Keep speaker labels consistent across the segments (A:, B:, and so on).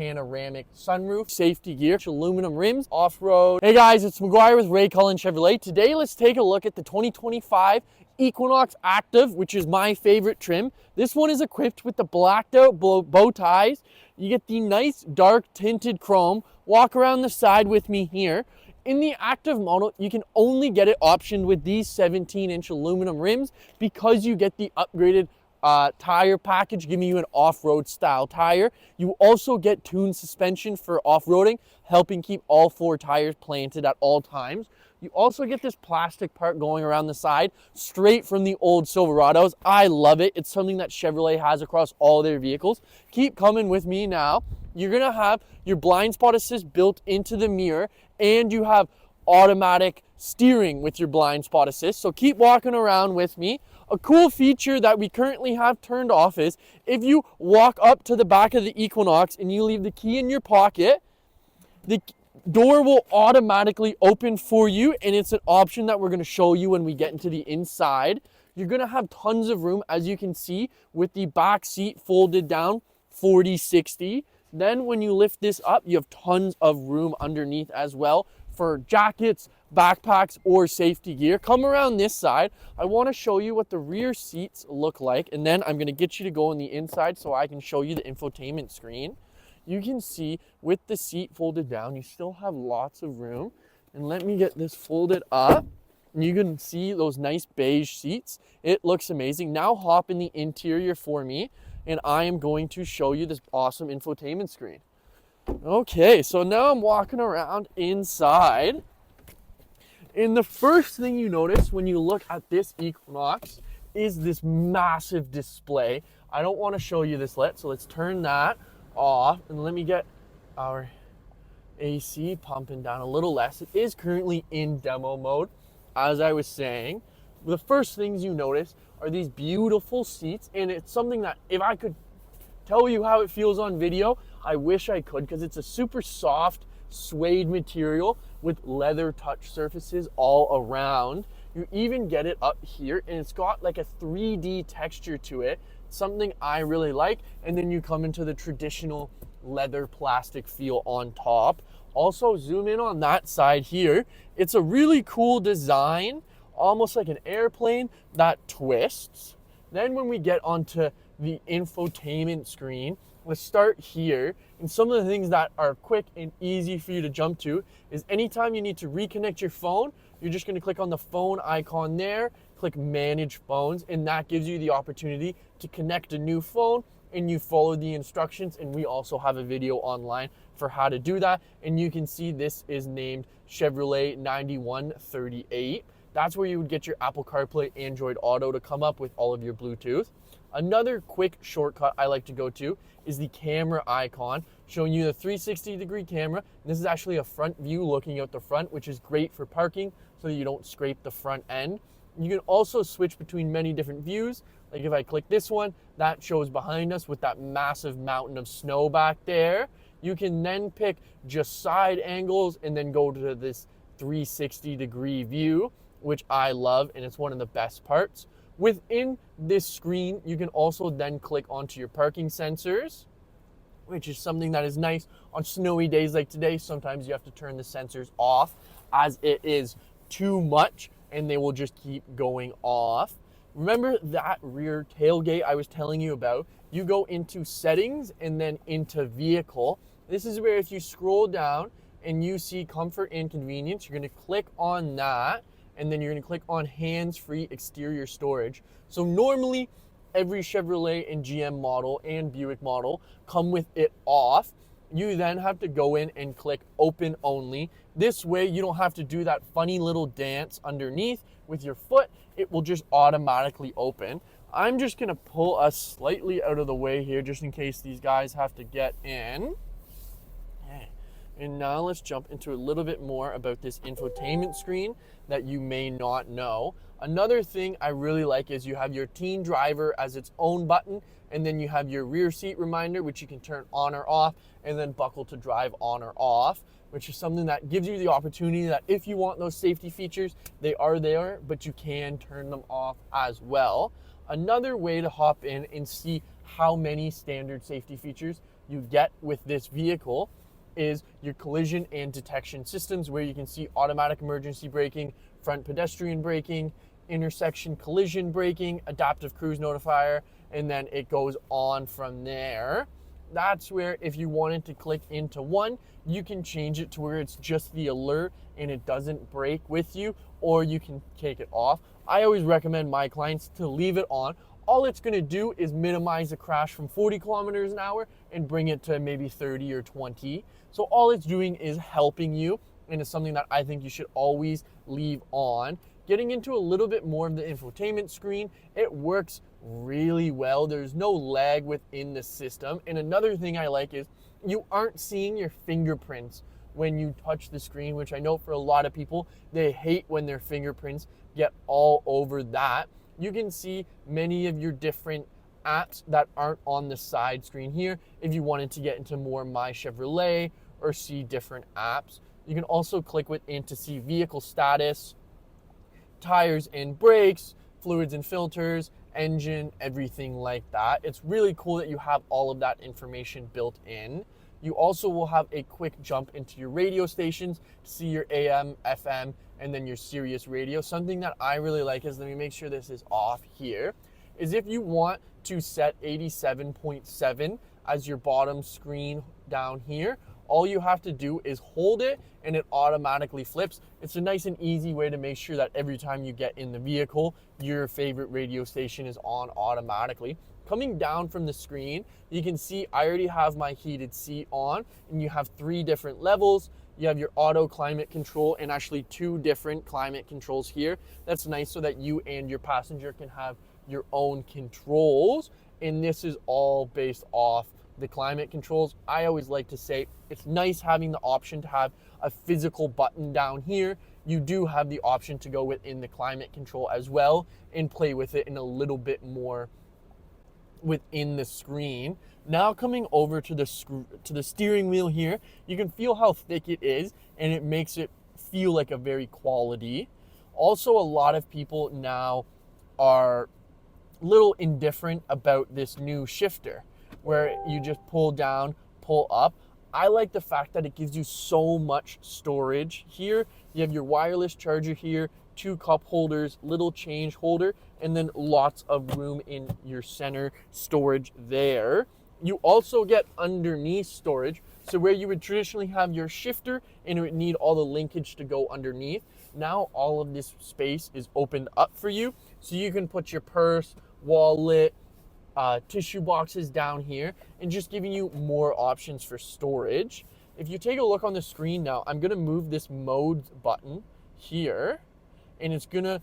A: panoramic sunroof, safety gear, aluminum rims, off-road. Hey guys, it's Maguire with Cullen Chevrolet. Today, let's take a look at the 2025 Equinox Activ, which is my favorite trim. This one is equipped with the blacked out bow ties. You get the nice dark tinted chrome. Walk around the side with me here. In the Activ model, you can only get it optioned with these 17-inch aluminum rims because you get the upgraded tire package, giving you an off-road style tire. You also get tuned suspension for off-roading, helping keep all 4 tires planted at all times. You also get this plastic part going around the side, straight from the old Silverados. I love it. It's something that Chevrolet has across all their vehicles. Keep coming with me now. You're gonna have your blind spot assist built into the mirror, and you have automatic steering with your blind spot assist. So keep walking around with me. A cool feature that we currently have turned off is if you walk up to the back of the Equinox and you leave the key in your pocket, the door will automatically open for you, and it's an option that we're going to show you when we get into the inside. You're going to have tons of room, as you can see, with the back seat folded down 40-60. Then when you lift this up, you have tons of room underneath as well for jackets, backpacks, or safety gear. Come around this side. I want to show you what the rear seats look like, and then I'm going to get you to go on the inside so I can show you the infotainment screen. You can see with the seat folded down, you still have lots of room. And let me get this folded up. You can see those nice beige seats. It looks amazing. Now hop in the interior for me, and I am going to show you this awesome infotainment screen. Okay, so now I'm walking around inside. And the first thing you notice when you look at this Equinox is this massive display. I don't want to show you this yet, so let's turn that off and let me get our AC pumping down a little less. It is currently in demo mode, as I was saying. The first things you notice are these beautiful seats, and it's something that if I could tell you how it feels on video, I wish I could, because it's a super soft suede material with leather touch surfaces all around. You even get it up here, and it's got like a 3D texture to it, something I really like. And then you come into the traditional leather plastic feel on top. Also, zoom in on that side here. It's a really cool design, almost like an airplane that twists. Then when we get onto the infotainment screen, let's start here. And some of the things that are quick and easy for you to jump to is anytime you need to reconnect your phone, you're just going to click on the phone icon there, click manage phones, and that gives you the opportunity to connect a new phone, and you follow the instructions. And we also have a video online for how to do that. And you can see this is named Chevrolet 9138. That's where you would get your Apple CarPlay, Android Auto to come up with all of your Bluetooth. Another quick shortcut I like to go to is the camera icon, showing you the 360-degree camera. And this is actually a front view looking out the front, which is great for parking so that you don't scrape the front end. You can also switch between many different views. Like if I click this one, that shows behind us with that massive mountain of snow back there. You can then pick just side angles and then go to this 360-degree view, which I love, and it's one of the best parts. Within this screen, you can also then click onto your parking sensors, which is something that is nice on snowy days like today. Sometimes you have to turn the sensors off as it is too much, and they will just keep going off. Remember that rear tailgate I was telling you about? You go into settings and then into vehicle. This is where if you scroll down and you see comfort and convenience, you're going to click on that. And then you're going to click on hands-free exterior storage. So normally every Chevrolet and GM model and Buick model come with it off. You then have to go in and click open only. This way you don't have to do that funny little dance underneath with your foot. It will just automatically open. I'm just going to pull us slightly out of the way here just in case these guys have to get in. And now let's jump into a little bit more about this infotainment screen that you may not know. Another thing I really like is you have your teen driver as its own button, and then you have your rear seat reminder, which you can turn on or off, and then buckle to drive on or off, which is something that gives you the opportunity that if you want those safety features, they are there, but you can turn them off as well. Another way to hop in and see how many standard safety features you get with this vehicle is your collision and detection systems, where you can see automatic emergency braking, front pedestrian braking, intersection collision braking, adaptive cruise notifier, and then it goes on from there. That's where if you wanted to click into one, you can change it to where it's just the alert and it doesn't brake with you, or you can take it off. I always recommend my clients to leave it on. All it's going to do is minimize the crash from 40 kilometers an hour and bring it to maybe 30 or 20. So all it's doing is helping you, and it's something that I think you should always leave on. Getting into a little bit more of the infotainment screen, it works really well. There's no lag within the system. And another thing I like is you aren't seeing your fingerprints when you touch the screen, which I know for a lot of people, they hate when their fingerprints get all over that. You can see many of your different apps that aren't on the side screen here if you wanted to get into more My Chevrolet or see different apps. You can also click within to see vehicle status, tires and brakes, fluids and filters, engine, everything like that. It's really cool that you have all of that information built in. You also will have a quick jump into your radio stations to see your AM, FM, and then your Sirius radio. Something that I really like is, let me make sure this is off here, is if you want to set 87.7 as your bottom screen down here, all you have to do is hold it and it automatically flips. It's a nice and easy way to make sure that every time you get in the vehicle, your favorite radio station is on automatically. Coming down from the screen, you can see I already have my heated seat on, and you have 3 different levels. You have your auto climate control and actually 2 different climate controls here. That's nice so that you and your passenger can have your own controls. And this is all based off the climate controls. I always like to say it's nice having the option to have a physical button down here. You do have the option to go within the climate control as well and play with it in a little bit more within the screen. Now coming over to the steering wheel here, you can feel how thick it is, and it makes it feel like a very quality. Also, a lot of people now are a little indifferent about this new shifter, where you just pull down, pull up. I like the fact that it gives you so much storage here. You have your wireless charger here, 2 cup holders, little change holder, and then lots of room in your center storage there. You also get underneath storage. So where you would traditionally have your shifter and it would need all the linkage to go underneath, now all of this space is opened up for you. So you can put your purse, wallet, tissue boxes down here, and just giving you more options for storage. If you take a look on the screen now, I'm gonna move this modes button here, and it's gonna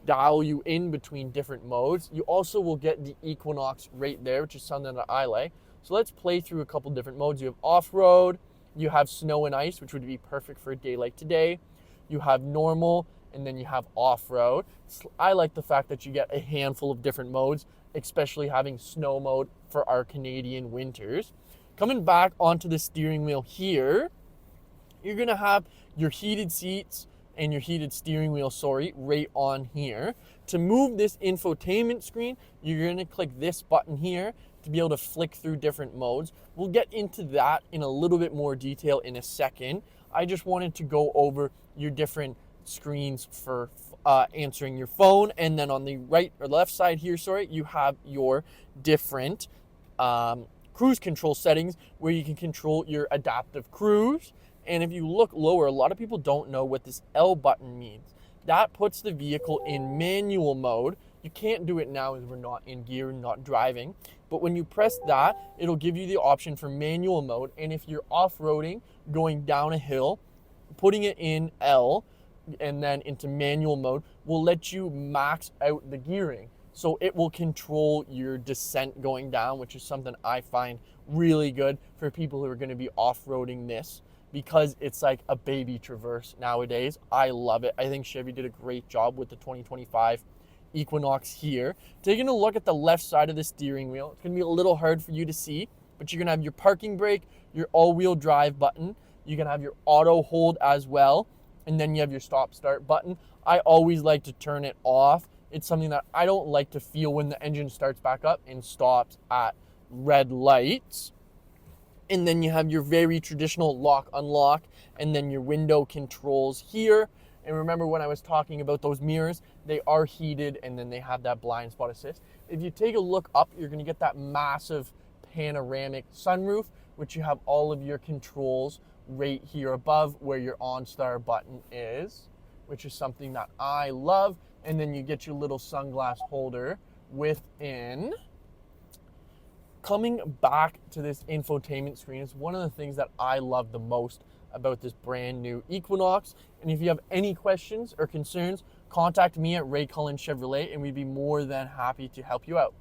A: dial you in between different modes. You also will get the Equinox right there, which is something that I like. So let's play through a couple different modes. You have off-road, you have snow and ice, which would be perfect for a day like today. You have normal, and then you have off-road. I like the fact that you get a handful of different modes, especially having snow mode for our Canadian winters. Coming back onto the steering wheel here, you're gonna have your heated seats and your heated steering wheel, right on here. To move this infotainment screen, you're gonna click this button here to be able to flick through different modes. We'll get into that in a little bit more detail in a second. I just wanted to go over your different screens for answering your phone, and then on the right or left side here, you have your different cruise control settings where you can control your adaptive cruise. And if you look lower, a lot of people don't know what this L button means. That puts the vehicle in manual mode. You can't do it now as we're not in gear and not driving. But when you press that, it'll give you the option for manual mode. And if you're off-roading, going down a hill, putting it in L and then into manual mode will let you max out the gearing. So it will control your descent going down, which is something I find really good for people who are going to be off-roading this, because it's like a baby Traverse nowadays. I love it. I think Chevy did a great job with the 2025 Equinox here. Taking a look at the left side of the steering wheel, it's going to be a little hard for you to see, but you're going to have your parking brake, your all-wheel drive button. You can have your auto hold as well, and then you have your stop-start button. I always like to turn it off. It's something that I don't like to feel when the engine starts back up and stops at red lights. And then you have your very traditional lock unlock, and then your window controls here. And remember when I was talking about those mirrors, they are heated, and then they have that blind spot assist. If you take a look up, you're gonna get that massive panoramic sunroof, which you have all of your controls right here above where your OnStar button is, which is something that I love. And then you get your little sunglass holder within. Coming back to this infotainment screen is one of the things that I love the most about this brand new Equinox. And if you have any questions or concerns, contact me at Cullen Chevrolet, and we'd be more than happy to help you out.